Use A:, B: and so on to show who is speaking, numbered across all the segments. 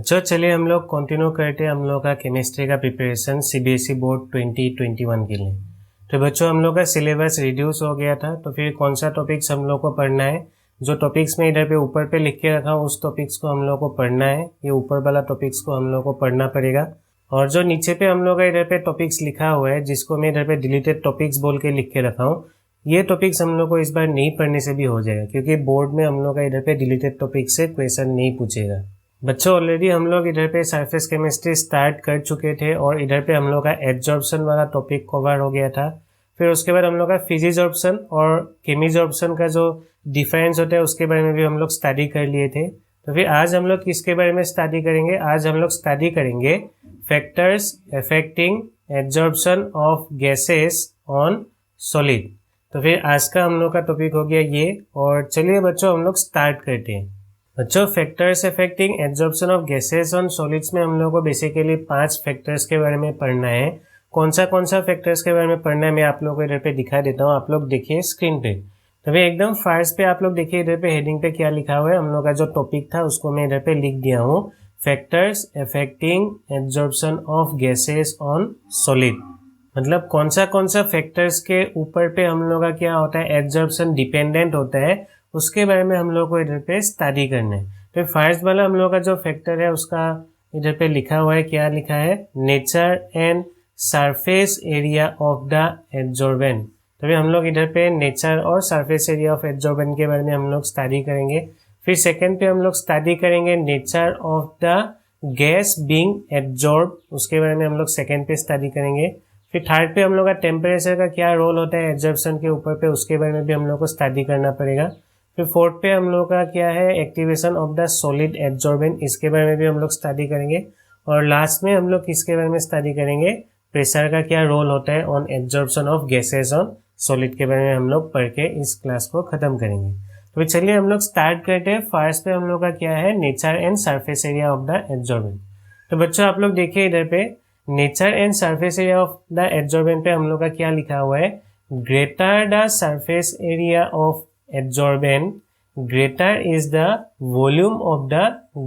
A: अच्छा चलिए हम लोग कंटिन्यू करते हैं हम लोग का केमिस्ट्री का प्रिपरेशन सीबीएसई बोर्ड 2021 के लिए। तो बच्चों हम लोग का सिलेबस रिड्यूस हो गया था, तो फिर कौन सा टॉपिक्स हम लोग को पढ़ना है। जो टॉपिक्स में इधर पे ऊपर पे लिख के रखा हूँ उस टॉपिक्स को हम लोग को पढ़ना है। ये ऊपर वाला टॉपिक्स को हम लोग को पढ़ना पड़ेगा। और जो नीचे पे हम लोग का इधर पे टॉपिक्स लिखा हुआ है, जिसको मैं इधर पे डिलीटेड टॉपिक्स बोल के लिख के रखा हूँ, ये टॉपिक्स हम लोग को इस बार नहीं पढ़ने से भी हो जाएगा, क्योंकि बोर्ड में हम लोग का इधर पे डिलीटेड टॉपिक से क्वेश्चन नहीं पूछेगा। बच्चों ऑलरेडी हम लोग इधर पे सरफेस केमिस्ट्री स्टार्ट कर चुके थे और इधर पे हम लोग का एडजॉर्प्शन वाला टॉपिक कवर हो गया था। फिर उसके बाद हम लोग का फिजिजॉर्प्शन और केमिजॉर्प्शन का जो डिफरेंस होता है उसके बारे में भी हम लोग स्टडी कर लिए थे। तो फिर आज हम लोग किसके बारे में स्टडी करेंगे? आज हम लोग स्टडी करेंगे factors affecting adsorption of gases on solid. तो फिर आज का हम लोग का टॉपिक हो गया ये। और चलिए बच्चों हम लोग स्टार्ट करते हैं। बच्चों factors affecting absorption of gases on solids में हम लोग को बेसिकली 5 फैक्टर्स के बारे में पढ़ना है। कौन सा फैक्टर्स के बारे में पढ़ना है मैं आप लोगों को इधर पे दिखा देता हूँ। आप लोग देखिए स्क्रीन पे। तो फिर एकदम फर्स्ट पे आप लोग देखिए इधर पे हेडिंग पे क्या लिखा हुआ है। हम लोग का जो टॉपिक था उसको मैं इधर पे लिख दिया हूँ, factors affecting absorption of gases on solid. मतलब कौन सा फैक्टर्स के ऊपर पे हम लोग का क्या होता है, एब्जॉर्प्शन डिपेंडेंट होता है, उसके बारे में हम लोग को इधर पे स्टडी करना है। तो फर्स्ट वाला हम लोग का जो फैक्टर है उसका इधर पे लिखा हुआ है, क्या लिखा है, nature and surface area of the absorbent. तो फिर हम लोग इधर पे नेचर और सरफेस एरिया ऑफ एब्जॉर्बेंट के बारे में हम लोग स्टडी करेंगे। फिर सेकेंड पे हम लोग स्टडी करेंगे nature of the gas being absorb, उसके बारे में हम लोग सेकेंड पे स्टडी करेंगे। फिर थर्ड पे हम लोग का टेम्परेचर का क्या रोल होता है एब्जॉर्प्शन के ऊपर पे, उसके बारे में भी हम लोग को स्टडी करना पड़ेगा। फिर फोर्थ पे हम लोग का क्या है, activation of the solid absorbent, इसके बारे में भी हम लोग स्टडी करेंगे। और लास्ट में हम लोग किसके बारे में स्टडी करेंगे, प्रेशर का क्या रोल होता है on absorption of gases on solid के बारे में हम लोग पढ़ के इस क्लास को खत्म करेंगे। तो चलिए हम लोग स्टार्ट करते हैं। फर्स्ट पे हम लोग का क्या है, nature and surface area of the absorbent. तो बच्चों आप लोग देखिए इधर पे nature and surface area of the absorbent पे हम लोग का क्या लिखा हुआ है, greater the surface area of absorbent greater is the volume of the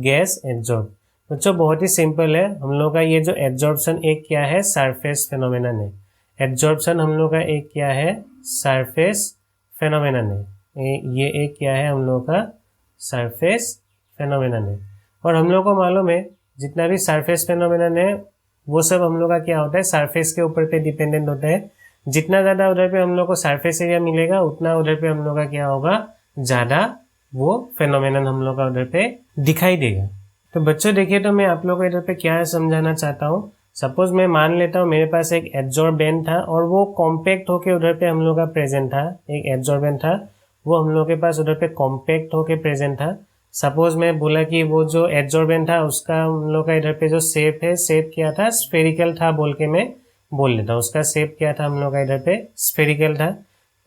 A: gas absorb. बच्चों बहुत ही सिंपल है। हम लोग का ये जो एब्जॉर्प्शन एक क्या है, सरफेस फेनोमेनन है। एब्जॉर्प्शन हम लोग का एक क्या है, सरफेस फेनोमेनन है। ये एक क्या है, हम लोग का सरफेस फेनोमेनन है। और हम लोग को मालूम है जितना भी सरफेस फेनोमेनन है वो सब हम लोग का क्या होता है, सरफेस के ऊपर पे डिपेंडेंट होता है। जितना ज़्यादा उधर पे हम लोग को सरफेस एरिया मिलेगा उतना उधर पे हम लोग का क्या होगा, ज़्यादा वो फेनोमेनन हम लोग का उधर पे दिखाई देगा। तो बच्चों देखिए, तो मैं आप लोग को इधर पे क्या समझाना चाहता हूँ। सपोज मैं मान लेता हूँ मेरे पास एक एब्जॉर्बेंट था और वो कॉम्पैक्ट होके उधर पे हम लोग का प्रेजेंट था। एक एब्जॉर्बेंट था, वो हम लोग के पास उधर पे कॉम्पैक्ट होके प्रेजेंट था। सपोज मैं बोला कि वो जो एब्जॉर्बेंट था उसका हम लोग का इधर पे जो शेप है, शेप क्या था, स्फेरिकल था बोल के मैं बोल लेता हूँ। उसका शेप क्या था, हम लोग का इधर पे स्फेरिकल था।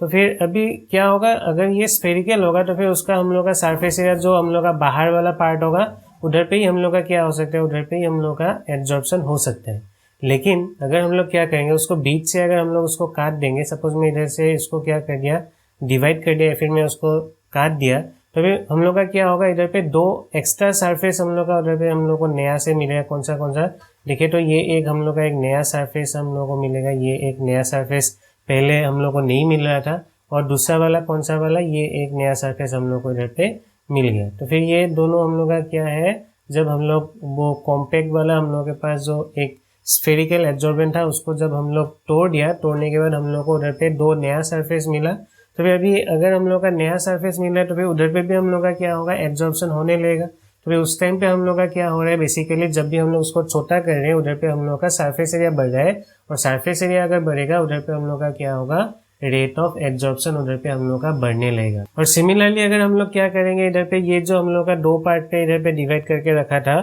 A: तो फिर अभी क्या होगा, अगर ये स्फेरिकल होगा तो फिर उसका हम लोग का सरफेस एरिया जो हम लोग का बाहर वाला पार्ट होगा उधर पे ही हम लोग का क्या हो सकता है, उधर पे ही हम लोग का एब्जॉर्प्शन हो सकता है। लेकिन अगर हम लोग क्या करेंगे, उसको बीच से अगर हम लोग उसको काट देंगे, सपोज मैं इधर से इसको क्या कर दिया, डिवाइड कर दिया, फिर मैं उसको काट दिया, तो फिर हम लोग का क्या होगा, इधर पे 2 एक्स्ट्रा सरफेस हम लोग का उधर पे हम लोग को नया से मिलेगा। कौन सा देखिए, तो ये एक हम लोग का एक नया सरफेस हम लोग को मिलेगा। ये एक नया सरफेस पहले हम लोग को नहीं मिल रहा था। और दूसरा वाला कौन सा वाला, ये एक नया सरफेस हम लोग को इधर पे मिल गया। तो फिर ये दोनों हम लोग का क्या है, जब हम लोग वो कॉम्पैक्ट वाला हम लोग के पास जो एक स्फेरिकल एब्जॉर्बेंट था उसको जब हम लोग तोड़ दिया, तोड़ने के बाद हम लोग को उधर पे 2 नया सरफेस मिला। तो फिर अभी अगर हम लोग का नया सरफेस मिल रहा है तो फिर उधर पे भी हम लोग का क्या होगा, एब्जॉर्प्शन होने लगेगा। तो फिर उस टाइम पे हम लोग का क्या हो रहा है, बेसिकली जब भी हम लोग उसको छोटा कर रहे हैं उधर पे हम लोग का सरफेस एरिया बढ़ रहा है। और सरफेस एरिया अगर बढ़ेगा उधर पे हम लोग का क्या होगा, रेट ऑफ एब्जॉर्प्शन उधर पे हम लोग का बढ़ने लगेगा। और सिमिलरली अगर हम लोग क्या करेंगे, इधर पे ये जो हम लोग का 2 पार्ट पे इधर पे डिवाइड करके रखा था,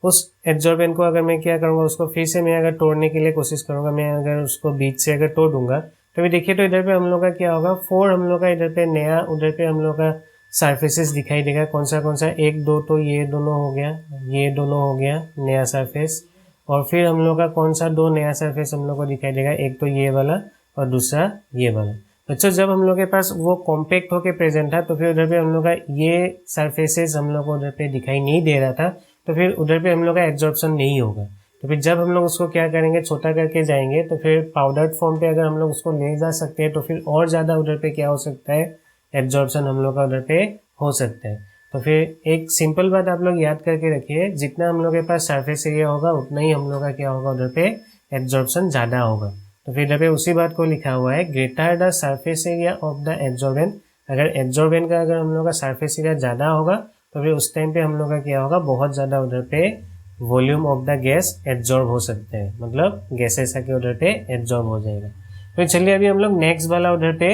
A: उस एब्जॉर्बेंट को अगर मैं क्या करूँगा, उसको फिर से मैं अगर तोड़ने के लिए कोशिश करूँगा, मैं अगर उसको बीच से अगर तोड़ दूंगा तो भी देखिए, तो इधर पे हम लोग का क्या होगा, 4 हम लोग का इधर पे नया उधर पे हम लोग का सरफेसेस दिखाई देगा। कौन सा 1 2, तो ये दोनों हो गया, ये दोनों हो गया नया सरफेस। और फिर हम लोग का कौन सा 2 नया सरफेस हम लोग को दिखाई देगा, एक तो ये वाला और दूसरा ये वाला। बच्चों जब हम लोग के पास वो कॉम्पैक्ट होके प्रेजेंट था तो फिर उधर पे हम लोग का ये सरफेसेस हम लोग को उधर पे दिखाई नहीं दे रहा था, तो फिर उधर पे हम लोग का एब्जॉर्प्शन नहीं होगा। तो फिर जब हम लोग उसको क्या करेंगे, छोटा करके जाएंगे, तो फिर पाउडर्ड फॉर्म पे अगर हम लोग उसको ले जा सकते हैं तो फिर और ज़्यादा उधर पे क्या हो सकता है, एब्जॉर्प्शन हम लोग का उधर पे हो सकता है। तो फिर एक सिंपल बात आप लोग याद करके रखिए, जितना हम लोग के पास सरफेस एरिया होगा उतना ही हम लोग का क्या होगा, उधर पे एब्जॉर्प्शन ज़्यादा होगा। तो फिर इधर पे उसी बात को लिखा हुआ है, greater the surface area of the absorbent. अगर एब्जॉर्बेंट का अगर हम लोग का सरफेस एरिया ज़्यादा होगा तो फिर उस टाइम पे हम लोग का क्या होगा, बहुत ज़्यादा उधर पे volume of the gas absorb हो सकते हैं, मतलब गैसेस आके उधर पे एब्जॉर्ब हो जाएगा। तो चलिए अभी हम लोग नेक्स्ट वाला उधर पे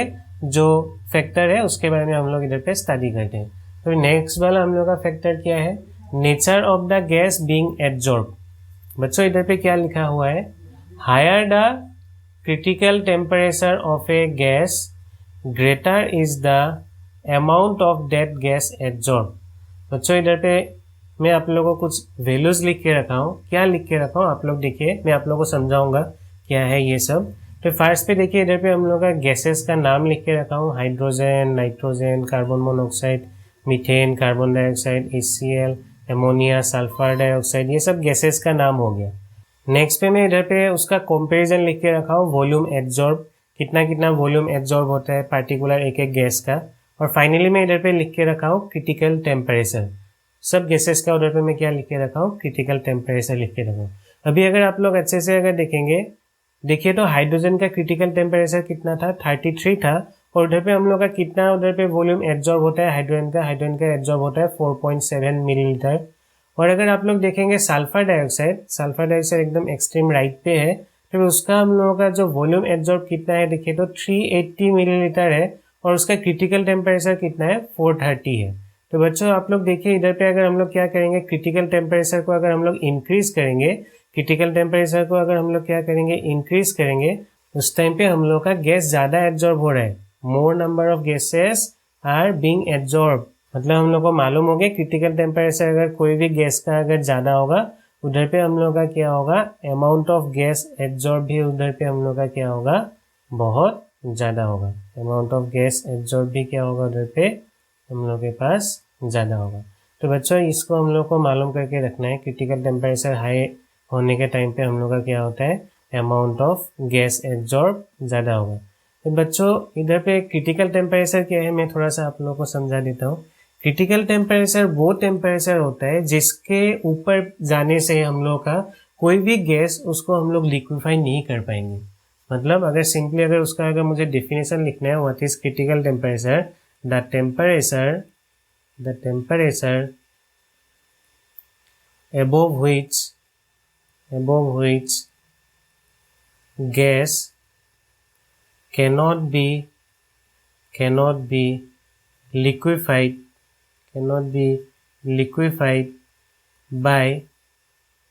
A: जो फैक्टर है उसके बारे में हम लोग इधर पे स्टडी करते हैं। तो नेक्स्ट वाला हम लोग का फैक्टर क्या है, nature of the gas being absorb. बच्चों इधर पे क्या लिखा हुआ है, higher the critical temperature of a gas greater is the amount of that gas absorb. बच्चों इधर पे मैं आप लोगों को कुछ वैल्यूज लिख के रखा हूँ। क्या लिख के रखा हूँ आप लोग देखिए, मैं आप लोगों को समझाऊंगा क्या है ये सब। तो फर्स्ट पे देखिए इधर पे हम लोग का गैसेस का नाम लिख के रखा हूँ, hydrogen, nitrogen, carbon monoxide, methane, carbon dioxide, HCl, ammonia, sulphur dioxide, ये सब गैसेस का नाम हो गया। नेक्स्ट पे मैं इधर पे उसका कंपैरिजन लिख के रखा हूँ, वॉल्यूम एब्जॉर्ब, कितना कितना वॉल्यूम एब्जॉर्ब होता है पार्टिकुलर एक एक गैस का। और फाइनली मैं इधर पे लिख के रखा हूँ क्रिटिकल टेम्परेचर। सब गैसेस का उधर पे मैं क्या लिख के रखा हूँ, क्रिटिकल टेम्परेचर लिख के रखा हूँ। अभी अगर आप लोग अच्छे से अगर देखेंगे, देखिए तो हाइड्रोजन का क्रिटिकल टेम्परेचर कितना था, 33 था। और उधर पे हम लोग का कितना उधर पे वॉल्यूम एब्जॉर्ब होता है हाइड्रोजन का एब्जॉर्ब होता है 4.7 मिलीलीटर। और अगर आप लोग देखेंगे सल्फर डाइऑक्साइड एकदम एक्सट्रीम राइट पे है, फिर उसका हम लोगों का जो वॉल्यूम एब्जॉर्ब कितना है देखिए तो 380 मिलीलीटर है, और उसका क्रिटिकल टेम्परेचर कितना है, 430 है। तो बच्चों आप लोग देखिए इधर पे अगर हम लोग क्या करेंगे, क्रिटिकल टेम्परेचर को अगर हम लोग इंक्रीज करेंगे, क्रिटिकल टेम्परेचर को अगर हम लोग क्या करेंगे, इंक्रीज करेंगे, उस टाइम पे हम लोग का गैस ज़्यादा एब्जॉर्ब हो रहा है, more number of gases are being absorb. मतलब हम लोग को मालूम हो गया क्रिटिकल टेम्परेचर अगर कोई भी गैस का अगर ज़्यादा होगा, उधर पे हम लोग का क्या होगा, अमाउंट ऑफ गैस एब्जॉर्ब भी उधर पे हम लोग का क्या होगा, बहुत ज़्यादा होगा। अमाउंट ऑफ गैस एब्जॉर्ब भी क्या होगा, उधर पे हम लोग के पास ज़्यादा होगा। तो बच्चों इसको हम लोग को मालूम करके रखना है, क्रिटिकल टेम्परेचर हाई होने के टाइम पे हम लोग का क्या होता है, अमाउंट ऑफ गैस एब्जॉर्ब ज़्यादा होगा। तो बच्चों इधर पे क्रिटिकल टेम्परेचर क्या है, मैं थोड़ा सा आप लोगों को समझा देता हूँ। क्रिटिकल टेम्परेचर वो टेम्परेचर होता है जिसके ऊपर जाने से हम लोग का कोई भी गैस उसको हम लोग लिक्विफाई नहीं कर पाएंगे। मतलब अगर सिंपली अगर उसका अगर मुझे डेफिनेशन लिखना है, what is critical temperature, the temperature above which gas cannot be liquefied by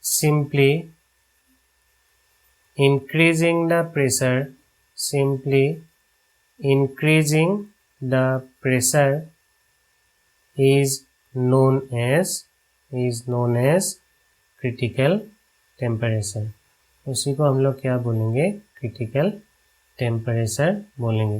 A: simply increasing the pressure is known as critical temperature। उसी को हम लोग क्या बोलेंगे, क्रिटिकल टेम्परेचर बोलेंगे।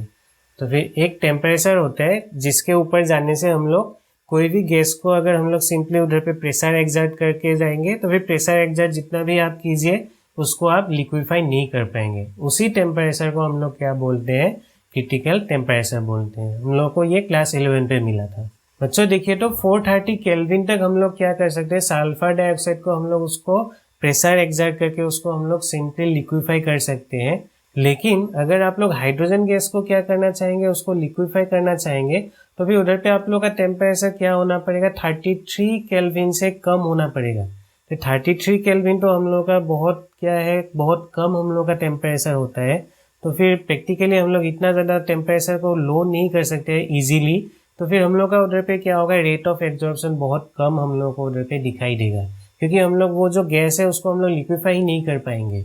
A: तो फिर एक टेम्परेचर होता है जिसके ऊपर जाने से हम लोग कोई भी गैस को अगर हम लोग सिंपली उधर पे प्रेशर एक्सर्ट करके जाएंगे तो फिर प्रेशर एक्सर्ट जितना भी आप कीजिए उसको आप लिक्विफाई नहीं कर पाएंगे। उसी टेम्परेचर को हम लोग क्या बोलते हैं, क्रिटिकल टेम्परेचर बोलते हैं। हम लोग को ये क्लास 11 पे मिला था। बच्चों देखिए तो 430 केल्विन तक हम लोग क्या कर सकते हैं, सल्फर डाइऑक्साइड को हम लोग उसको प्रेशर एक्सर्ट करके उसको हम लोग सिंपली लिक्विफाई कर सकते हैं। लेकिन अगर आप लोग हाइड्रोजन गैस को क्या करना चाहेंगे, उसको लिक्विफाई करना चाहेंगे, तो फिर उधर पे आप लोग का टेम्परेचर क्या होना पड़ेगा, 33 केल्विन से कम होना पड़ेगा। तो 33 केल्विन तो हम लोग का बहुत क्या है, बहुत कम हम लोग का टेम्परेचर होता है। तो फिर प्रैक्टिकली हम लोग इतना ज़्यादा टेम्परेचर को लो नहीं कर सकते हैं ईजिली। तो फिर हम लोग का उधर पे क्या होगा, रेट ऑफ एब्जॉर्प्शन बहुत कम हम लोग को उधर पे दिखाई देगा, क्योंकि हम लोग वो जो गैस है उसको हम लोग लिक्विफाई नहीं कर पाएंगे।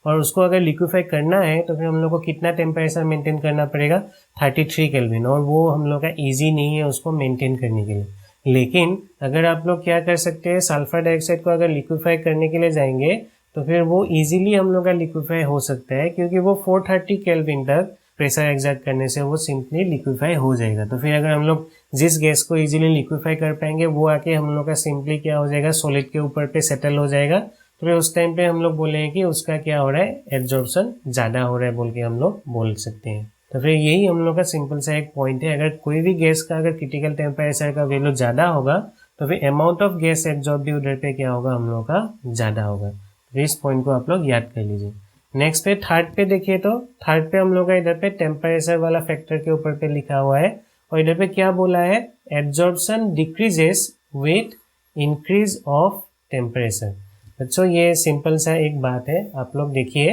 A: और उसको अगर लिक्विफाई करना है तो फिर हम लोग को कितना टेम्परेचर मेंटेन करना पड़ेगा, 33 केल्विन, और वो हम लोग का ईजी नहीं है उसको मेंटेन करने के लिए। लेकिन अगर आप लोग क्या कर सकते हैं, सल्फर डाइऑक्साइड को अगर लिक्विफाई करने के लिए जाएंगे तो फिर वो इजीली हम लोग का लिक्विफाई हो सकता है, क्योंकि वो 430 केल्विन तक प्रेशर एग्जर्ट करने से वो सिंपली लिक्विफाई हो जाएगा। तो फिर अगर हम लोग जिस गैस को इजीली लिक्विफाई कर पाएंगे वो आके हम लोग का सिंपली क्या हो जाएगा, सॉलिड के ऊपर पे सेटल हो जाएगा। तो फिर उस टाइम पे हम लोग बोलेंगे कि उसका क्या हो रहा है, एब्जॉर्प्शन ज़्यादा हो रहा है बोल के हम लोग बोल सकते हैं। तो फिर यही हम लोग का सिंपल सा एक पॉइंट है। अगर कोई भी गैस का अगर क्रिटिकल टेम्परेचर का वैल्यू ज़्यादा होगा तो फिर अमाउंट ऑफ गैस एब्जॉर्ब भी उधर पे क्या होगा, हम लोग का ज़्यादा होगा। तो इस पॉइंट को आप लोग याद कर लीजिए। नेक्स्ट पे थर्ड पे देखिए, तो थर्ड पे हम लोग का इधर पे टेम्परेचर वाला फैक्टर के ऊपर पे लिखा हुआ है और इधर पे क्या बोला है, absorption decreases with increase of temperature. बच्चों ये सिंपल सा एक बात है, आप लोग देखिए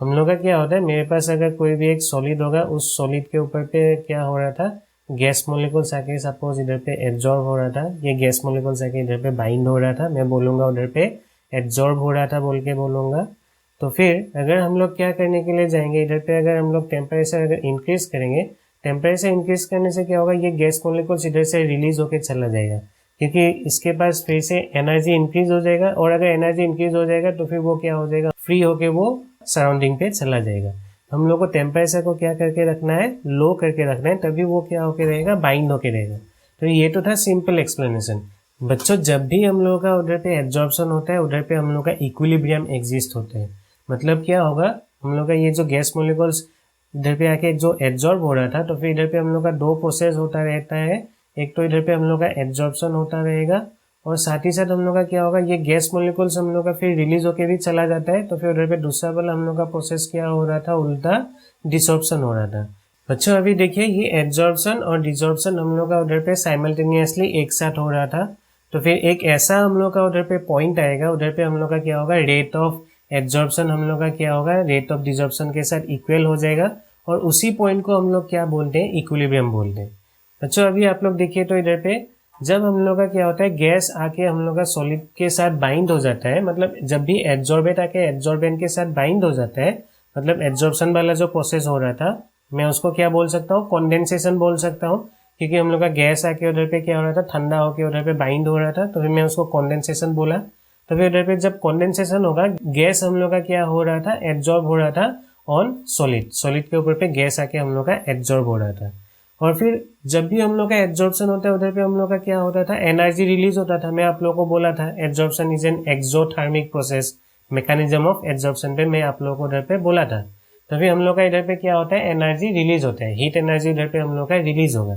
A: हम लोग का क्या होता है, मेरे पास अगर कोई भी एक सॉलिड होगा, उस सॉलिड के ऊपर पे क्या हो रहा था, गैस मोलिकुल्स आके सपोज इधर पे एब्जॉर्ब हो रहा था, ये गैस मोलिकुल्स आके इधर पे बाइंड हो रहा था, मैं बोलूँगा उधर पे एब्जॉर्ब हो रहा था बोल के बोलूँगा। तो फिर अगर हम लोग क्या करने के लिए जाएंगे, इधर पे अगर हम लोग टेम्परेचर अगर इंक्रीज करेंगे, टेम्परेचर इंक्रीज करने से क्या होगा, ये गैस मोलिकुल्स इधर से रिलीज होकर चला जाएगा, क्योंकि इसके पास फिर से एनर्जी इंक्रीज हो जाएगा। और अगर एनर्जी इंक्रीज हो जाएगा तो फिर वो क्या हो जाएगा, फ्री होके वो सराउंडिंग पे चला जाएगा। हम लोग को टेम्परेचर को क्या करके रखना है, लो करके रखना है, तभी वो क्या होके रहेगा, बाइंड होके रहेगा। तो ये तो था सिंपल एक्सप्लेनेशन। बच्चों जब भी हम लोग का उधर पे एब्जॉर्प्शन होता है, उधर पे हम लोग का इक्विलिब्रियम एग्जिस्ट होता है। मतलब क्या होगा, हम लोग का ये जो गैस मोलिकुल्स इधर पे आके जो एब्जॉर्ब हो रहा था, तो फिर इधर पे हम लोग का दो प्रोसेस होता रहता है। एक तो इधर पे हम लोग का एब्जॉर्प्शन होता रहेगा और साथ ही साथ हम लोग का क्या होगा, ये गैस मोलिकुल्स हम लोग का फिर रिलीज होके भी चला जाता है। तो फिर उधर पे दूसरा वाला हम लोग का प्रोसेस क्या हो रहा था, उल्टा डिसॉर्प्शन हो रहा था। अच्छा अभी देखिए ये एब्जॉर्प्शन और डिसॉर्प्शन हम लोग का उधर पे साइमल्टेनियसली एक साथ हो रहा था। तो फिर एक ऐसा हम लोग का उधर पे पॉइंट आएगा, उधर पे हम लोग का क्या होगा, रेट ऑफ एब्जॉर्प्शन हम लोग का क्या होगा, रेट ऑफ डिसॉर्प्शन के साथ इक्वल हो जाएगा और उसी पॉइंट को हम लोग क्या बोलते हैं, इक्विलिब्रियम बोलते हैं। अच्छा अभी आप लोग देखिए तो इधर पे जब हम लोग का क्या होता है, गैस आके हम लोग का सॉलिड के साथ बाइंड हो जाता है, मतलब जब भी एब्जॉर्बेट आके एब्जॉर्बेंट के साथ बाइंड हो जाता है, मतलब एब्जॉर्प्शन वाला जो प्रोसेस हो रहा था, मैं उसको क्या बोल सकता हूँ, कंडेंसेशन बोल सकता हूँ, क्योंकि हम लोग का गैस आके उधर पे क्या हो रहा था, ठंडा होके उधर पे बाइंड हो रहा था, तो फिर मैं उसको कंडेंसेशन बोला। तो फिर उधर पे जब कंडेंसेशन होगा, गैस हम लोग का क्या हो रहा था, एब्जॉर्ब हो रहा था ऑन सॉलिड, सॉलिड के ऊपर पे गैस आके हम लोग का एब्जॉर्ब हो रहा था। और फिर जब भी हम लोग का एब्जॉर्प्शन होता है, उधर पे हम लोग का क्या होता था, एनर्जी रिलीज होता था। मैं आप लोगों को बोला था absorption is an exothermic process, mechanism of absorption पे मैं आप लोगों को उधर पे बोला था। तो फिर हम लोग का इधर पे क्या होता है, एनर्जी रिलीज होता है, हीट एनर्जी उधर पे हम लोग का रिलीज होगा।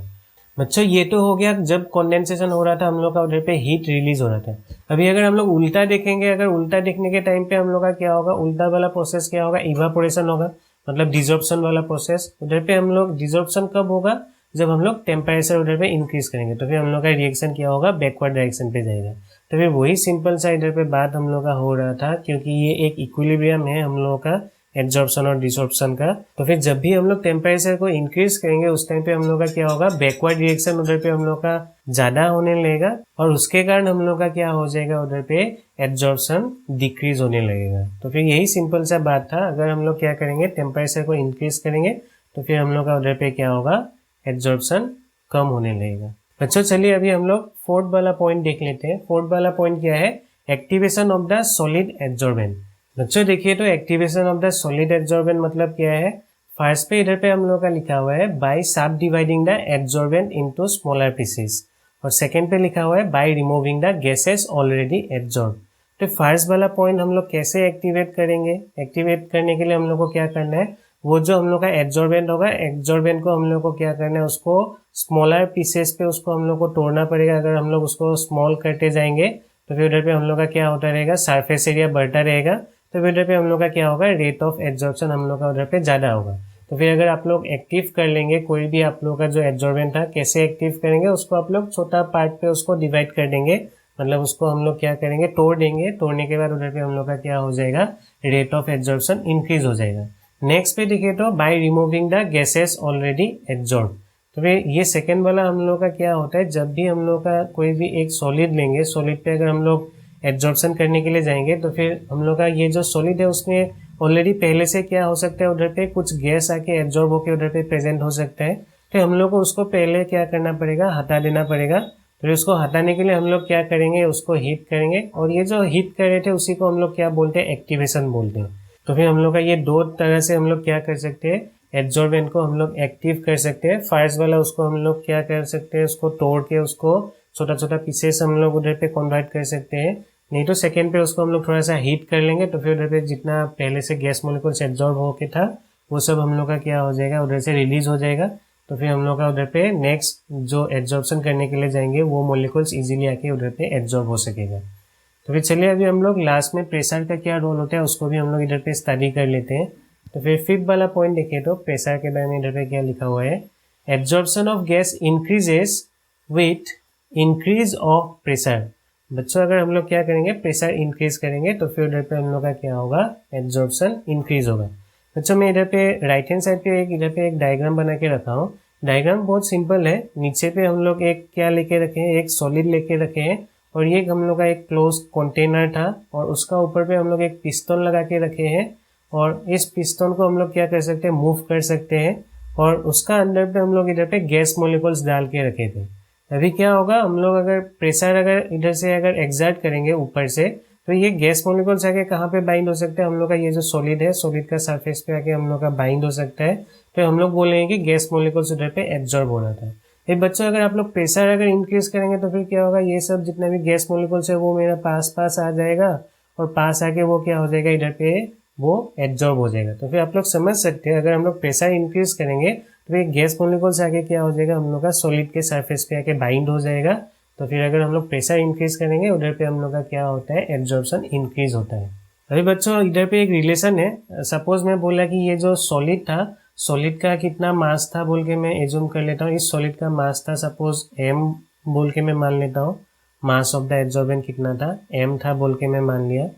A: बच्चों ये तो हो गया जब कंडेंसेशन हो रहा था, हम लोग का उधर पे हीट रिलीज हो रहा था। अभी अगर हम लोग उल्टा देखेंगे, अगर उल्टा देखने के टाइम पे हम लोग का क्या होगा, उल्टा वाला प्रोसेस क्या होगा, इवापोरेशन होगा, मतलब डिसॉर्प्शन वाला प्रोसेस। उधर पे हम लोग डिसॉर्प्शन कब होगा, जब हम लोग टेम्परेचर उधर पे इंक्रीज करेंगे, तो फिर हम लोग का रिएक्शन क्या होगा, बैकवर्ड डायरेक्शन पे जाएगा। तो फिर वही सिंपल सा इधर पे बात हम लोग का हो रहा था, क्योंकि ये एक इक्विलिब्रियम है हम लोग का एब्जॉर्प्शन और डिसॉर्प्शन का। तो फिर जब भी हम लोग टेम्परेचर को इंक्रीज करेंगे, उस टाइम पे हम लोग का क्या होगा, बैकवर्ड रिएक्शन उधर पे हम लोग का ज्यादा होने लगेगा और उसके कारण हम लोग का क्या हो जाएगा, उधर पे एब्जॉर्प्शन डिक्रीज होने लगेगा। तो फिर यही सिंपल सा बात था, अगर हम लोग क्या करेंगे, टेम्परेचर को इंक्रीज करेंगे तो फिर हम लोग का उधर पे क्या होगा, एब्जॉर्प्शन कम होने लगेगा। बच्चों चलिए अभी हम लोग फोर्थ वाला पॉइंट देख लेते हैं। फोर्थ वाला पॉइंट क्या है, activation of the solid absorbent. बच्चों देखिए तो activation of the solid absorbent मतलब क्या है, फर्स्ट पे इधर पे हम लोग का लिखा हुआ है बाय सब dividing the absorbent into smaller pieces, और सेकंड पे लिखा हुआ है by removing the gases already absorb. तो फर्स्ट वाला पॉइंट हम लोग कैसे एक्टिवेट करेंगे, एक्टिवेट करने के लिए हम लोग को क्या करना है, वो जो हम लोग का एब्जॉर्बेंट होगा, एब्जॉर्बेंट को हम लोग को क्या करना है, उसको स्मॉलर पीसेस पे उसको हम लोग को तोड़ना पड़ेगा। अगर हम लोग उसको स्मॉल करते जाएंगे तो फिर उधर पे हम लोग का क्या होता रहेगा, सरफेस एरिया बढ़ता रहेगा। तो फिर उधर पे हम लोग का क्या होगा, रेट ऑफ एब्जॉर्प्शन हम लोग का उधर पे ज़्यादा होगा। तो फिर अगर आप लोग एक्टिव कर लेंगे कोई भी आप लोग का जो एब्जॉर्बेंट था, कैसे एक्टिव करेंगे, उसको आप लोग छोटा पार्ट पे उसको डिवाइड कर देंगे, मतलब उसको हम लोग क्या करेंगे, तोड़ देंगे। तोड़ने के बाद उधर पे हम लोग का क्या हो जाएगा, रेट ऑफ एब्जॉर्प्शन इंक्रीज हो जाएगा। नेक्स्ट पे देखिए तो by removing the gases already absorb. तो फिर ये सेकेंड वाला हम लोग का क्या होता है, जब भी हम लोग का कोई भी एक सॉलिड लेंगे, सॉलिड पे अगर हम लोग एब्जॉर्प्शन करने के लिए जाएंगे, तो फिर हम लोग का ये जो सॉलिड है उसमें ऑलरेडी पहले से क्या हो सकता है, उधर पे कुछ गैस आके एब्जॉर्ब होके उधर पे प्रेजेंट हो सकता है। तो हम लोग को उसको पहले क्या करना पड़ेगा, हटा देना पड़ेगा। तो उसको हटाने के लिए हम लोग क्या करेंगे, उसको हीट करेंगे, और ये जो हीट कर रहे थे उसी को हम लोग क्या बोलते हैं, एक्टिवेशन बोलते हैं। तो फिर हम लोग का ये दो तरह से हम लोग क्या कर सकते हैं, एब्जॉर्बेंट को हम लोग एक्टिव कर सकते हैं। फर्स्ट वाला उसको हम लोग क्या कर सकते हैं, उसको तोड़ के उसको छोटा छोटा पीसेस हम लोग उधर पे कन्वर्ट कर सकते हैं। नहीं तो सेकेंड पे उसको हम लोग थोड़ा सा हीट कर लेंगे, तो फिर उधर पे जितना पहले से गैस मोलिकुल्स एब्जॉर्ब होके था वो सब हम लोग का क्या हो जाएगा, उधर से रिलीज हो जाएगा। तो फिर हम लोग का उधर पे नेक्स्ट जो एब्जॉर्प्शन करने के लिए जाएंगे वो मोलिकुल्स इजीली आके उधर पे एब्जॉर्ब हो सकेगा। तो फिर चलिए अभी हम लोग लास्ट में प्रेशर का क्या रोल होता है उसको भी हम लोग इधर पे स्टडी कर लेते हैं। तो फिर फिफ्थ वाला पॉइंट देखिए, तो प्रेशर के बारे में इधर पे क्या लिखा हुआ है, absorption of gas increases with increase of pressure. बच्चों अगर हम लोग क्या करेंगे, प्रेशर इंक्रीज करेंगे तो फिर उधर पे हम लोग का क्या होगा, एब्जॉर्प्शन इंक्रीज होगा। बच्चों मैं इधर पे राइट हैंड साइड पे इधर पे एक डायग्राम बना के रखा हूँ। डायग्राम बहुत सिंपल है। नीचे पे हम लोग एक क्या लेके रखे हैं, एक सॉलिड लेके रखे हैं, और ये हम लोग का एक क्लोज कंटेनर था, और उसका ऊपर पे हम लोग एक पिस्टन लगा के रखे हैं, और इस पिस्टन को हम लोग क्या कर सकते हैं, मूव कर सकते हैं, और उसका अंदर पे हम लोग इधर पे गैस मोलिकुल्स डाल के रखे थे। अभी क्या होगा, हम लोग अगर प्रेशर अगर इधर से अगर एक्सर्ट करेंगे ऊपर से, तो ये गैस मोलिकुल्स आके कहाँ पे बाइंड हो सकते हैं, हम लोग का ये जो सॉलिड है, सॉलिड का सरफेस पे आके हम लोग का बाइंड हो सकता है। तो हम लोग बोलेंगे कि गैस मोलिकुल्स उधर पे एब्जॉर्ब हो रहा था। ये बच्चों अगर आप लोग प्रेशर अगर इंक्रीज करेंगे तो फिर क्या होगा, ये सब जितना भी गैस मोलिकुल्स है वो मेरा पास आ जाएगा, और पास आके वो क्या हो जाएगा, इधर पे वो एब्जॉर्ब हो जाएगा। तो फिर आप लोग समझ सकते हैं अगर हम लोग प्रेशर इंक्रीज करेंगे तो ये गैस मोलिकुल्स आके क्या हो जाएगा, हम लोग का सॉलिड के सरफेस पे आके बाइंड हो जाएगा। तो फिर अगर हम लोग प्रेशर इंक्रीज करेंगे उधर पे हम लोग का क्या होता है, एब्जॉर्प्शन इंक्रीज होता है। अभी बच्चों इधर पे एक रिलेशन है। सपोज मैं बोला कि ये जो सॉलिड था, सॉलिड का कितना मास था बोल के मैं एज्यूम कर लेता हूँ। इस सॉलिड का मास था सपोज m बोल के मैं मान लेता हूँ। मास ऑफ द एब्जॉर्बेंट कितना था, m था बोल के मैं मान लिया।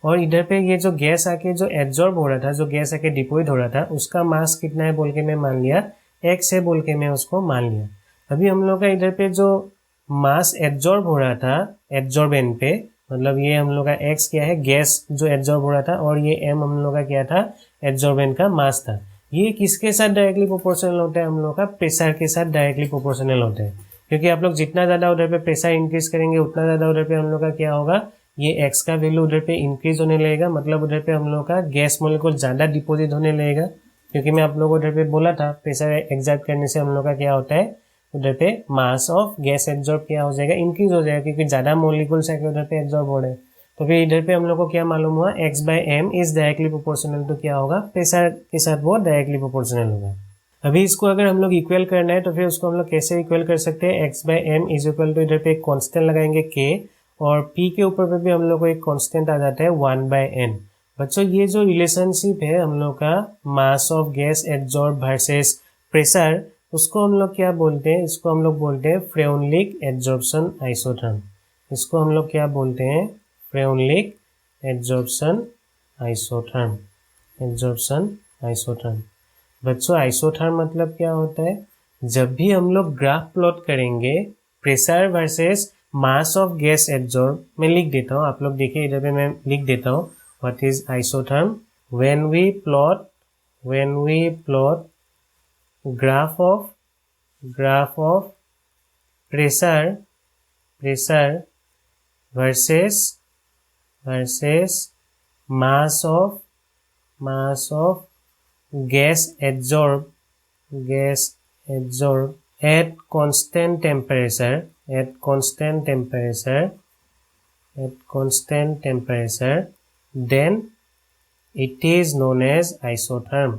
A: और इधर पे ये जो गैस आके जो एब्जॉर्ब हो रहा था, जो गैस आके डिपोजिट हो रहा था, उसका मास कितना है बोल के मैं मान लिया, x है बोल के मैं उसको मान लिया। अभी हम लोग का इधर पे जो मास एब्जॉर्ब हो रहा था एब्जॉर्बेंट पे, मतलब ये हम लोग का x क्या है, गैस जो एब्जॉर्ब हो रहा था, और ये m हम लोग का क्या था, एब्जॉर्बेंट का मास था। ये किसके साथ डायरेक्टली प्रोपोर्शनल होता है, हम लोग का प्रेशर के साथ डायरेक्टली प्रोपोर्शनल होता है। क्योंकि आप लोग जितना ज़्यादा उधर पे प्रेशर इंक्रीज करेंगे उतना ज़्यादा उधर पे हम लोग का क्या होगा, ये x का वैल्यू उधर पे इंक्रीज होने लगेगा। मतलब उधर पे हम लोग का गैस मोलिकुल ज़्यादा डिपोजिट होने लगेगा। क्योंकि मैं आप लोगों को उधर पे बोला था प्रेशर एक्सर्ट करने से हम लोग का क्या होता है, उधर पे मास ऑफ गैस एब्जॉर्ब क्या हो जाएगा, इंक्रीज हो जाएगा, क्योंकि ज़्यादा मोलिकुल्स आके उधर पे एब्जॉर्ब हो रहे हैं। तो फिर इधर पे हम लोग को क्या मालूम हुआ, x/m is directly proportional to क्या होगा, प्रेशर के साथ वो डायरेक्टली प्रोपोर्शनल होगा। अभी इसको अगर हम लोग इक्वल करना है तो फिर उसको हम लोग कैसे इक्वल कर सकते हैं, x/m इज इक्वल टू इधर पे एक कॉन्स्टेंट लगाएंगे k, और p के ऊपर पे भी हम लोग को एक कॉन्स्टेंट आ जाता है 1/n। बच्चों ये जो रिलेशनशिप है हम लोग का मास of gas absorb versus pressure, उसको हम लोग क्या बोलते हैं, इसको हम लोग बोलते हैं फ्रेउनलिक एब्जॉर्प्शन आइसोथर्म। इसको हम लोग क्या बोलते हैं, फ्रेउनलिक एब्जॉर्प्शन आइसोथर्म। Absorption isotherm. बच्चों आइसोथर्म मतलब क्या होता है, जब भी हम लोग ग्राफ प्लॉट करेंगे pressure versus mass of gas absorb, मैं लिख देता हूँ, आप लोग देखिए इधर पे मैं लिख देता हूँ what is isotherm. When we plot graph of pressure versus mass of gas absorb at constant temperature, then it is known as isotherm,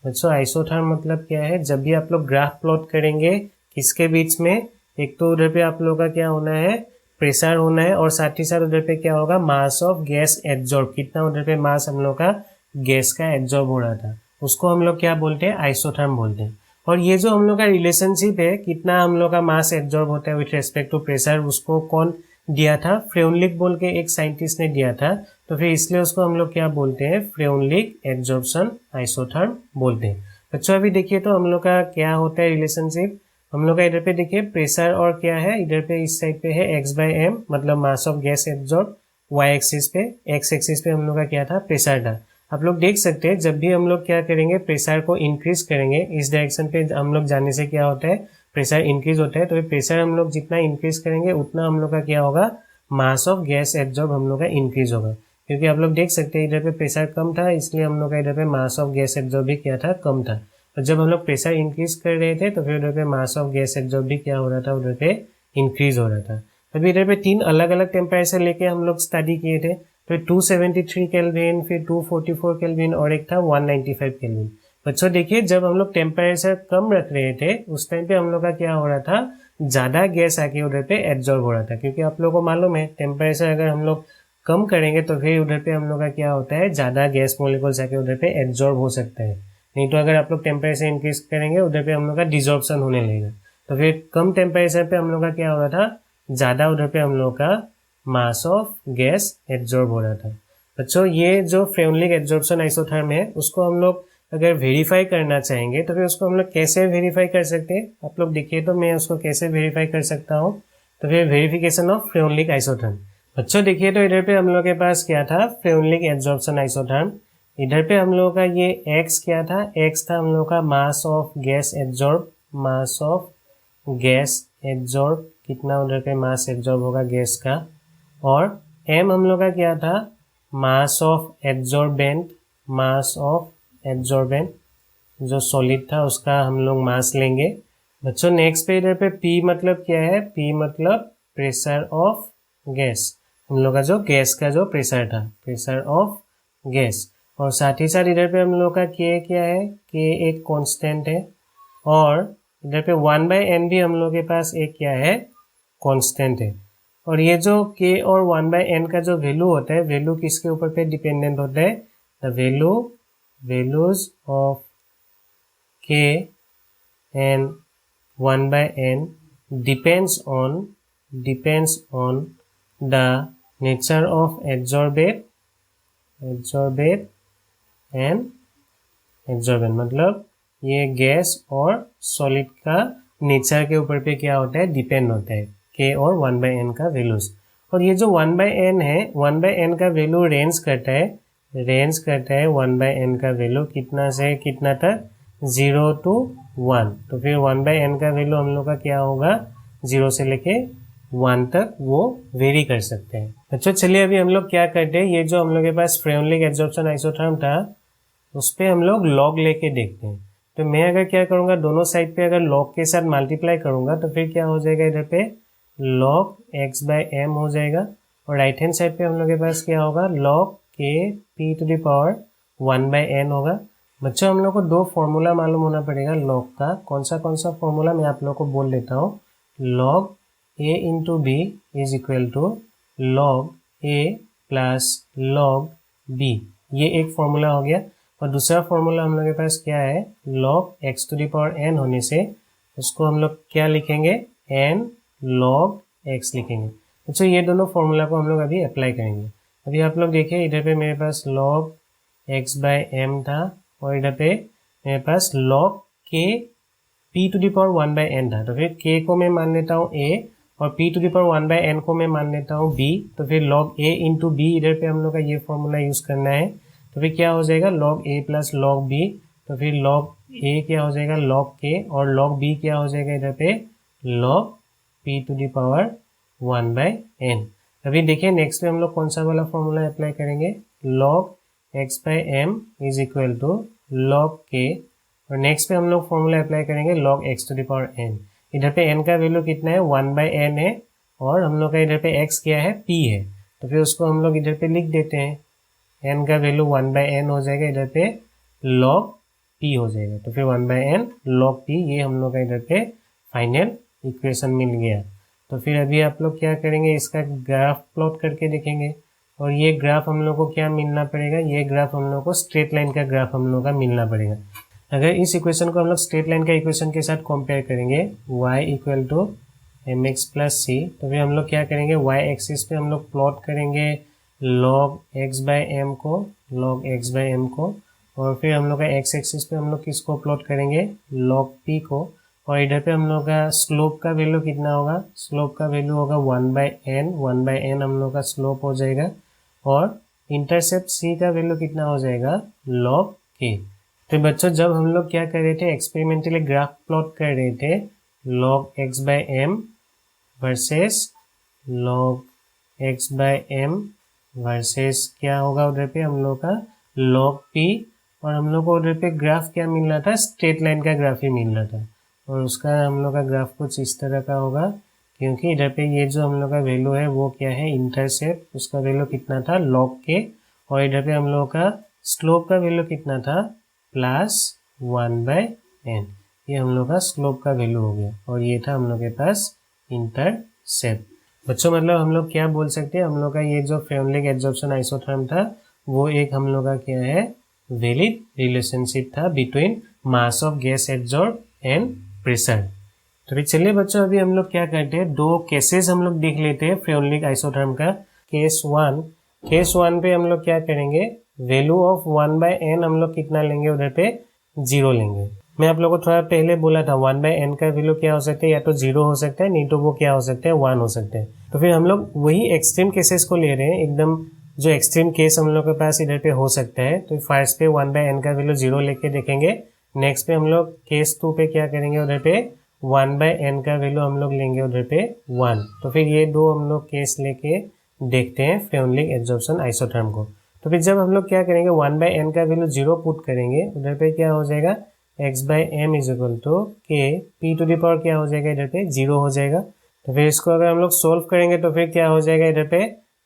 A: बच्चों आइसोथर्म मतलब क्या है, जब भी आप लोग ग्राफ प्लॉट करेंगे किसके बीच में, एक तो उधर पे आप लोगों का क्या होना है, प्रेशर होना है, और साथ ही साथ उधर पे क्या होगा, मास ऑफ गैस एब्जॉर्ब, कितना उधर पे मास हम लोग का गैस का एब्जॉर्ब हो रहा था, उसको हम लोग क्या बोलते हैं, आइसोथर्म बोलते हैं। और ये जो हम लोग का रिलेशनशिप है, कितना हम लोग का मास एब्जॉर्ब होता है विथ रेस्पेक्ट टू प्रेशर, उसको कौन दिया था, फ्रेउनलिक बोल के एक साइंटिस्ट ने दिया था। तो फिर इसलिए उसको हम लोग क्या बोलते हैं, फ्रेउनलिक एब्जॉर्प्शन आइसोथर्म बोलते हैं। बच्चों अभी देखिए तो हम लोग का क्या होता है रिलेशनशिप, हम लोग का इधर पे देखिए प्रेशर और क्या है, इधर पे इस साइड पे है x/m मतलब मास of gas absorb, y axis पे, x एक्सिस पे हम लोग का क्या था, प्रेशर था। आप लोग देख सकते हैं जब भी हम लोग क्या करेंगे, प्रेशर को इंक्रीज करेंगे, इस डायरेक्शन पे हम लोग जाने से क्या होता है, प्रेशर इंक्रीज होता है। तो प्रेशर हम लोग जितना इंक्रीज करेंगे उतना हम लोग का क्या होगा, मास ऑफ गैस एब्जॉर्ब हम लोग का इंक्रीज होगा। क्योंकि आप लोग देख सकते हैं इधर पे प्रेशर कम था, इसलिए हम लोग का इधर पे मास ऑफ गैस एब्जॉर्ब भी क्या था, कम था। और जब हम लोग प्रेशर इंक्रीज कर रहे थे तो फिर उधर पे मास ऑफ गैस एब्जॉर्ब भी क्या हो रहा था, उधर पे इंक्रीज हो रहा था। अभी इधर पे 3 अलग अलग टेम्परेचर लेके हम लोग स्टडी किए थे, फिर 273 केल्विन, फिर 244 केल्विन और एक था 195 केल्विन। बच्चों देखिए, जब हम लोग टेम्परेचर कम रख रहे थे उस टाइम पे हम लोग का क्या हो रहा था, ज़्यादा गैस आके उधर पे एब्जॉर्ब हो रहा था। क्योंकि आप लोगों को मालूम है टेम्परेचर अगर हम लोग कम करेंगे तो फिर उधर पे हम लोग का क्या होता है, ज़्यादा गैस मॉलिक्यूल्स आके उधर पे एब्जॉर्ब हो सकते हैं। नहीं तो अगर आप लोग टेम्परेचर इंक्रीज करेंगे उधर पे हम लोग का डिजॉर्प्शन होने लगेगा। तो फिर कम टेम्परेचर पे हम लोग का क्या हो रहा था, ज़्यादा उधर पे हम लोग का मास ऑफ गैस एब्जॉर्ब हो रहा था। बच्चों ये जो फ्रेउनलिक एब्जॉर्प्शन आइसोथर्म है उसको हम लोग अगर वेरीफाई करना चाहेंगे तो फिर उसको हम लोग कैसे वेरीफाई कर सकते हैं, आप लोग देखिए तो मैं उसको कैसे वेरीफाई कर सकता हूँ। तो फिर वेरिफिकेशन ऑफ फ्रेउनलिक आइसोथर्म। बच्चों देखिए तो इधर पे हम लोग के पास क्या था, फ्रेउनलिक एब्जॉर्प्शन आइसोथर्म। इधर पे हम लोगों का ये x क्या था, x था हम लोग का मास of gas absorb, mass of gas absorb, कितना उधर पे मास एब्जॉर्ब होगा गैस का। और m हम लोग का क्या था, mass of absorbent, mass of absorbent जो सॉलिड था उसका हम लोग मास लेंगे। बच्चों नेक्स्ट पे इधर पे P मतलब क्या है, P मतलब प्रेशर ऑफ गैस, हम लोग का जो गैस का जो प्रेशर था, प्रेशर ऑफ गैस। और साथ ही साथ इधर पे हम लोग का K क्या है, K एक कांस्टेंट है। और इधर पे 1/n भी हम लोग के पास एक क्या है, कांस्टेंट है। और ये जो K और 1/n का जो वैल्यू होता है, वैल्यू किसके ऊपर पे डिपेंडेंट होता है, the values of K and 1/n depends on the nature of adsorbate and adsorbent, मतलब ये गैस और सॉलिड का नेचर के ऊपर पे क्या होता है, डिपेंड होता है K और 1/n का वैल्यूज। और ये जो 1/n है, 1/n का वैल्यू रेंज करता है 1/n का वैल्यू कितना से कितना तक, 0 to 1। तो फिर 1/n का वैल्यू हम लोग का क्या होगा, 0 से लेके 1 तक वो वेरी कर सकते हैं। अच्छा चलिए अभी हम लोग क्या करते हैं, ये जो हम लोग के पास फ्रेउनलिक एब्जॉर्प्शन आइसोथर्म था उस पर हम लोग लॉग लेके देखते हैं। तो मैं अगर क्या करूँगा, दोनों साइड पे अगर लॉग के साथ मल्टीप्लाई करूँगा तो फिर क्या हो जाएगा, इधर पे log x/m हो जाएगा। और राइट हैंड साइड पे हम लोग के पास क्या होगा, log k p⁻ 1/n होगा। बच्चों हम लोग को दो फॉर्मूला मालूम होना पड़ेगा लॉग का। कौन सा फॉर्मूला मैं आप लोग को बोल देता हूँ। log a into b is equal to log a plus log b, ये एक फॉर्मूला हो गया। और दूसरा फॉर्मूला हम लोग के पास क्या है, log x⁻n होने से उसको हम लोग क्या लिखेंगे, n log x लिखेंगे। अच्छा ये दोनों फॉर्मूला को हम लोग अभी अप्लाई करेंगे। अभी आप लोग देखिए इधर पे मेरे पास log x/m था और इधर पे मेरे पास log k p⁻1/n था। तो फिर k को मैं मान लेता हूँ a और p⁻1/n को मैं मान लेता हूँ b। तो फिर log a इंटू b, इधर पे हम लोग का ये फॉर्मूला यूज करना है। तो फिर क्या हो जाएगा, log a plus log b। तो फिर log a क्या हो जाएगा, log k, और log b क्या हो जाएगा इधर पे log p⁻1/n। अभी देखिए नेक्स्ट पे हम लोग कौन सा वाला फॉर्मूला अप्लाई करेंगे, log x/m is equal to log k। और नेक्स्ट पे हम लोग फॉर्मूला अप्लाई करेंगे log x⁻n। इधर पे n का वैल्यू कितना है, 1/n है, और हम लोग का इधर पे x क्या है, p है। तो फिर उसको हम लोग इधर पे लिख देते हैं, n का वैल्यू 1/n हो जाएगा, इधर पे log p हो जाएगा। तो फिर 1/n log p, ये हम लोग का इधर पे फाइनल इक्वेशन मिल गया। तो फिर अभी आप लोग क्या करेंगे, इसका ग्राफ प्लॉट करके देखेंगे। और ये ग्राफ हम लोग को क्या मिलना पड़ेगा, ये ग्राफ हम लोग को स्ट्रेट लाइन का ग्राफ हम लोग का मिलना पड़ेगा। अगर इस इक्वेशन को हम लोग स्ट्रेट लाइन का इक्वेशन के साथ कंपेयर करेंगे, y equal to mx plus C, तो फिर हम लोग क्या करेंगे, y एक्सिस पे हम लोग प्लॉट करेंगे log x/m को, और फिर हम लोग का x एक्सिस पे हम लोग किसको प्लॉट करेंगे, log p को। और इधर पे हम लोग का स्लोप का वैल्यू कितना होगा, स्लोप का वैल्यू होगा 1/n हम लोग का स्लोप हो जाएगा। और इंटरसेप्ट c का वैल्यू कितना हो जाएगा, log k। तो बच्चों जब हम लोग क्या कर रहे थे, एक्सपेरिमेंटली ग्राफ प्लॉट कर रहे थे log x/m versus log x/m versus क्या होगा उधर पे हम लोग का log p, और हम लोग को उधर पे ग्राफ क्या मिल रहा था, स्ट्रेट लाइन का ग्राफ ही मिल रहा था, और उसका हम लोग का ग्राफ कुछ इस तरह का होगा, क्योंकि इधर पे ये जो हम लोग का वैल्यू है वो क्या है, इंटरसेप्ट, उसका वैल्यू कितना था log k, और इधर पे हम लोग का स्लोप का वैल्यू कितना था +1/n, ये हम लोग का स्लोप का वैल्यू हो गया, और ये था हम लोग के पास इंटरसेप्ट। बच्चों मतलब हम लोग क्या बोल सकते हैं, हम लोग का ये जो फ्रेउनलिक एड्जॉर्प्शन आइसोथर्म था वो एक हम लोग का क्या है, वैलिड रिलेशनशिप था between mass of gas adsorb and pressure. तो फिर चलिए बच्चों अभी हम लोग क्या करते हैं, दो केसेस हम लोग देख लेते हैं फ्रेउनलिक आइसोथर्म का। केस वन पे हम लोग क्या करेंगे, वैल्यू ऑफ 1/n हम लोग कितना लेंगे, उधर पे 0 लेंगे। मैं आप लोगों को थोड़ा पहले बोला था 1/n का वैल्यू क्या हो सकता है, या तो 0 हो सकता है, नहीं तो वो क्या हो सकता है 1 हो सकता है। तो फिर हम लोग वही एक्सट्रीम केसेस को ले रहे हैं, एकदम जो एक्सट्रीम केस हम लोग के पास इधर पे हो सकता है। तो फर्स्ट पे 1/n का वैल्यू 0 लेके देखेंगे, नेक्स्ट पे हम लोग केस 2 पे क्या करेंगे, उधर पे 1/n का वैल्यू हम लोग लेंगे उधर पे 1। तो फिर ये दो हम लोग केस लेके देखते हैं फ्रेउनलिक एड्जॉर्प्शन आइसोथर्म को। तो फिर जब हम लोग क्या करेंगे 1/n का वैल्यू 0 पुट करेंगे, उधर पे क्या हो जाएगा, x/m is equal to k, p to the power क्या हो जाएगा, इधर पे 0 हो जाएगा। तो फिर इसको अगर हम लोग सोल्व करेंगे तो फिर क्या हो जाएगा, इधर पे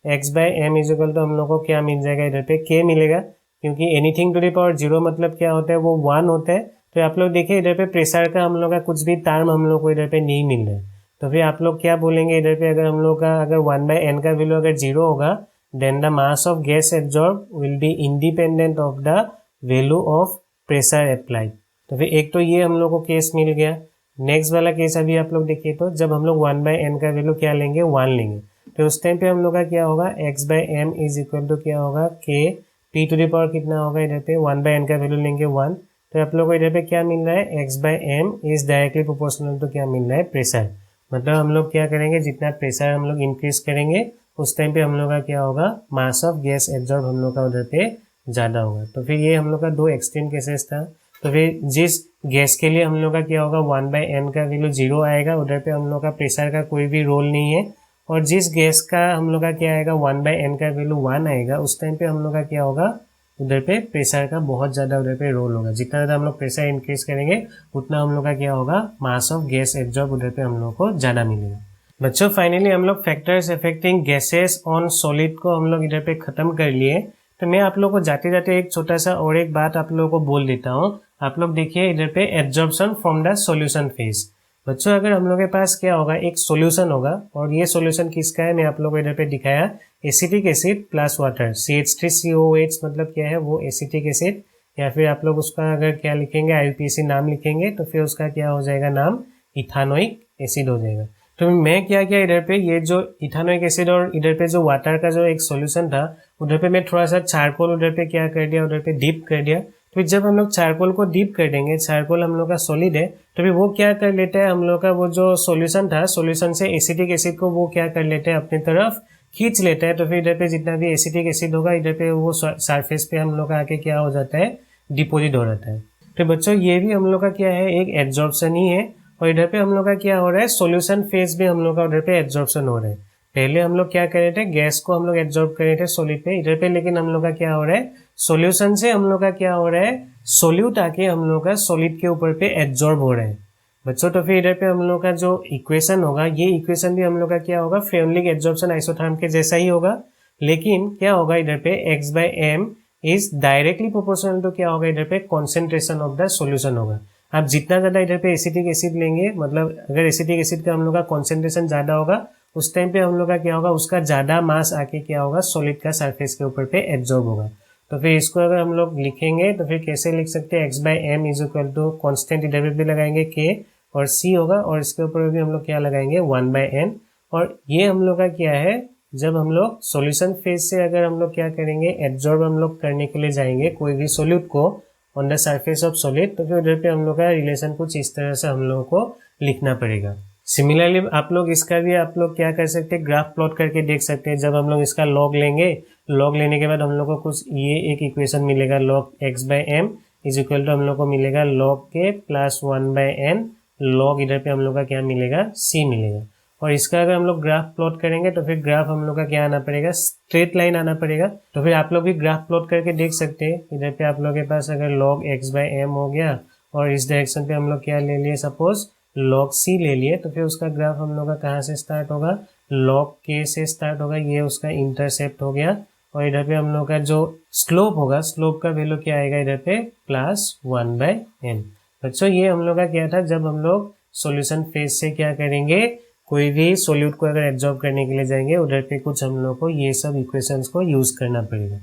A: x/m इज इक्वल टू हम लोग को क्या मिल जाएगा, इधर पे k मिलेगा, क्योंकि एनीथिंग टू द पावर 0 मतलब क्या होता है, वो 1 होता है। तो आप लोग देखिए इधर पे प्रेशर का हम लोग का कुछ भी टर्म हम लोग को इधर पे नहीं मिल रहा है। तो फिर आप लोग क्या बोलेंगे, इधर पे अगर हम लोग का अगर 1/n का वैल्यू अगर 0 होगा, then the mass of gas absorb will be independent of the value of pressure applied. तो फिर एक तो ये हम लोग को केस मिल गया। नेक्स्ट वाला केस अभी आप लोग देखिए, तो जब हम लोग 1/n का वैल्यू क्या लेंगे, 1 लेंगे, तो उस टाइम पे हम लोग का क्या होगा, x/m इज इक्वल टू क्या होगा, k, p to the power कितना होगा, इधर पे 1/n का वैल्यू लेंगे 1। तो आप लोग को इधर पे क्या मिल रहा है, x/m is directly proportional to क्या मिल रहा है, प्रेशर। मतलब हम लोग क्या करेंगे, जितना प्रेशर हम लोग इंक्रीज करेंगे उस टाइम पे हम लोग का क्या होगा, मास ऑफ गैस एब्जॉर्ब हम लोग का उधर पे ज़्यादा होगा। तो फिर ये हम लोग का दो एक्सट्रीम केसेस था। तो फिर जिस गैस के लिए हम लोग का क्या होगा 1/n का वैल्यू 0 आएगा, उधर पे हम लोग का प्रेशर का कोई भी रोल नहीं है, और जिस गैस का हम लोग का क्या आएगा 1/n का वैल्यू 1 आएगा, उस टाइम पे हम लोग का क्या होगा, उधर पे प्रेशर का बहुत ज़्यादा उधर पे रोल होगा। जितना ज़्यादा हम लोग प्रेशर इंक्रीज करेंगे उतना हम लोग का क्या होगा, मास ऑफ गैस एब्जॉर्ब उधर पे हम लोग को ज़्यादा मिलेगा। बच्चों फाइनली हम लोग factors affecting gases on solid को हम लोग इधर पे ख़त्म कर लिए। तो मैं आप लोग को जाते जाते एक छोटा सा और एक बात आप लोगों को बोल देता हूँ। आप लोग देखिए इधर पे absorption from the solution phase. बच्चों अगर हम लोग के पास क्या होगा, एक सॉल्यूशन होगा, और ये सॉल्यूशन किसका है, मैं आप लोग को इधर पे दिखाया, acetic acid plus water, CH3COOH मतलब क्या है, वो एसिटिक एसिड, या फिर आप लोग उसका अगर क्या लिखेंगे, IUPAC नाम लिखेंगे, तो फिर उसका क्या हो जाएगा नाम, इथानोइक एसिड हो जाएगा। तो मैं क्या किया, इधर पे ये जो इथानोइक एसिड और इधर पे जो वाटर का जो एक सॉल्यूशन था, उधर पे मैं थोड़ा सा चारकोल उधर पे क्या कर दिया, उधर पे डीप कर दिया। तो जब हम लोग चारकोल को डीप कर देंगे, चारकोल हम लोग का सॉलिड है, तो फिर वो क्या कर लेता है, हम लोग का वो जो सॉल्यूशन था, सॉल्यूशन से एसिटिक एसिड को वो क्या कर लेते हैं, अपनी तरफ खींच लेता है। तो फिर इधर पे जितना भी एसिटिक एसिड होगा, इधर पे वो सरफेस पे हम लोग का आके क्या हो जाता है, डिपोजिट हो जाता है। तो बच्चों ये भी हम लोग का क्या है, एक एब्जॉर्प्शन ही है, और इधर पे हम लोग का क्या हो रहा है, सॉल्यूशन फेज में हम लोग का उधर पे एब्जॉर्प्शन हो रहा है। पहले हम लोग क्या कर रहे थे, गैस को हम लोग एब्जॉर्ब कर रहे थे सॉलिड पे, इधर पे लेकिन हम लोग का क्या हो रहा है, सॉल्यूशन से हम लोग का क्या हो रहा है, सोल्यूट आके हम लोग का सॉलिड के ऊपर पे एब्जॉर्ब हो रहा है। बच्चों तो फिर इधर पे हम लोग का जो इक्वेशन होगा, ये इक्वेशन भी हम लोग का क्या होगा, फ्रेउनलिक एब्जॉर्प्शन आइसोथर्म के जैसा ही होगा, लेकिन क्या होगा इधर पे x/m is directly proportional to क्या होगा, इधर पे कॉन्सेंट्रेशन ऑफ द सॉल्यूशन होगा। आप जितना ज़्यादा इधर पे एसिटिक एसिड लेंगे, मतलब अगर एसिटिक एसिड का हम लोग का कॉन्सेंट्रेशन ज़्यादा होगा, उस टाइम पे हम लोग का क्या होगा, उसका ज़्यादा मास आके क्या होगा, सॉलिड का सरफेस के ऊपर पे एब्जॉर्ब होगा। तो फिर इसको अगर हम लोग लिखेंगे तो फिर कैसे लिख सकते हैं, x/m is equal to constant इधर पे भी लगाएंगे k, और c होगा, और इसके ऊपर भी हम लोग क्या लगाएंगे 1/n। और ये हम लोग का क्या है, जब हम लोग सॉल्यूशन फेज से अगर हम लोग क्या करेंगे, एब्जॉर्ब हम लोग करने के लिए जाएंगे कोई भी सॉल्यूट को on the surface of solid, तो फिर उधर पे हम लोग का रिलेशन कुछ इस तरह से हम लोगों को लिखना पड़ेगा। सिमिलरली आप लोग इसका भी आप लोग क्या कर सकते हैं, ग्राफ प्लॉट करके देख सकते हैं। जब हम लोग इसका लॉग लेंगे, लॉग लेने के बाद हम लोग को कुछ ये एक इक्वेशन मिलेगा, log x/m is equal to हम लोग को मिलेगा log k plus 1/n, log इधर पे हम लोग का क्या मिलेगा, c मिलेगा। और इसका अगर हम लोग ग्राफ प्लॉट करेंगे तो फिर ग्राफ हम लोग का क्या आना पड़ेगा, स्ट्रेट लाइन आना पड़ेगा। तो फिर आप लोग भी ग्राफ प्लॉट करके देख सकते हैं। इधर पे आप लोग के पास अगर log x/m हो गया और इस डायरेक्शन पे हम लोग क्या ले लिए, सपोज log c ले लिए, तो फिर उसका ग्राफ हम लोग का कहाँ से स्टार्ट होगा, log k से स्टार्ट होगा। ये उसका इंटरसेप्ट हो गया। और इधर पे हम लोग का जो स्लोप होगा, स्लोप का वैल्यू क्या आएगा इधर पे, +1/n। बच्चों ये हम लोग का क्या था, जब हम लोग सॉल्यूशन फेज से क्या करेंगे, कोई भी सॉल्यूट को अगर एब्जॉर्ब करने के लिए जाएंगे, उधर पे कुछ हम लोग को ये सब इक्वेशंस को यूज करना पड़ेगा।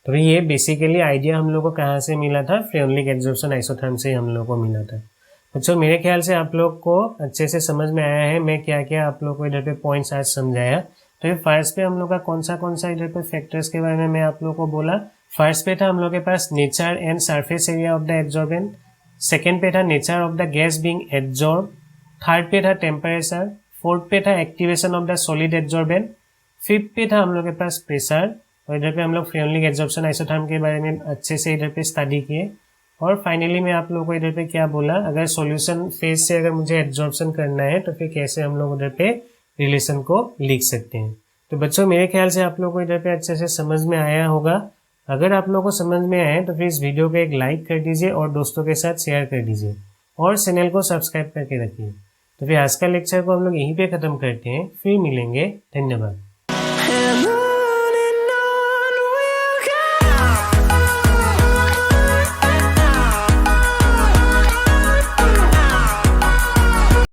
A: तो ये बेसिकली आइडिया हम लोग को कहाँ से मिला था, फ्रेयोनलिक एब्जॉर्प्शन आइसोथर्म से हम लोग को मिला था। बच्चों मेरे ख्याल से आप लोग को अच्छे से समझ में आया है मैं क्या क्या आप लोग को इधर पे पॉइंट्स आज समझाया। तो ये फर्स्ट पे हम लोग का कौन सा इधर पे फैक्टर्स के बारे में मैं आप लोग को बोला। फर्स्ट पे था हम लोग के पास nature and surface area of the absorbent. Second पे था nature of the gas being absorb. Third पे था टेम्परेचर। फोर्थ पे था activation of the solid absorbent. Fifth पे था हम लोग के पास प्रेशर। और इधर पे हम लोग फ्रेयोनलिक एब्जॉर्प्शन आइसोथर्म के बारे में अच्छे से इधर पे स्टडी किए। और फाइनली मैं आप लोगों को इधर पे क्या बोला, अगर सॉल्यूशन फेज से अगर मुझे एब्जॉर्प्शन करना है तो फिर कैसे हम लोग उधर पे रिलेशन को लिख सकते हैं। तो बच्चों मेरे ख्याल से आप लोगों को इधर पे अच्छे से समझ में आया होगा। अगर आप लोगों को समझ में आया तो फिर इस वीडियो को एक लाइक कर दीजिए और दोस्तों के साथ शेयर कर दीजिए और चैनल को सब्सक्राइब करके रखिए। तो फिर आज का लेक्चर को हम लोग यहीं पे ख़त्म करते हैं, फिर मिलेंगे। धन्यवाद।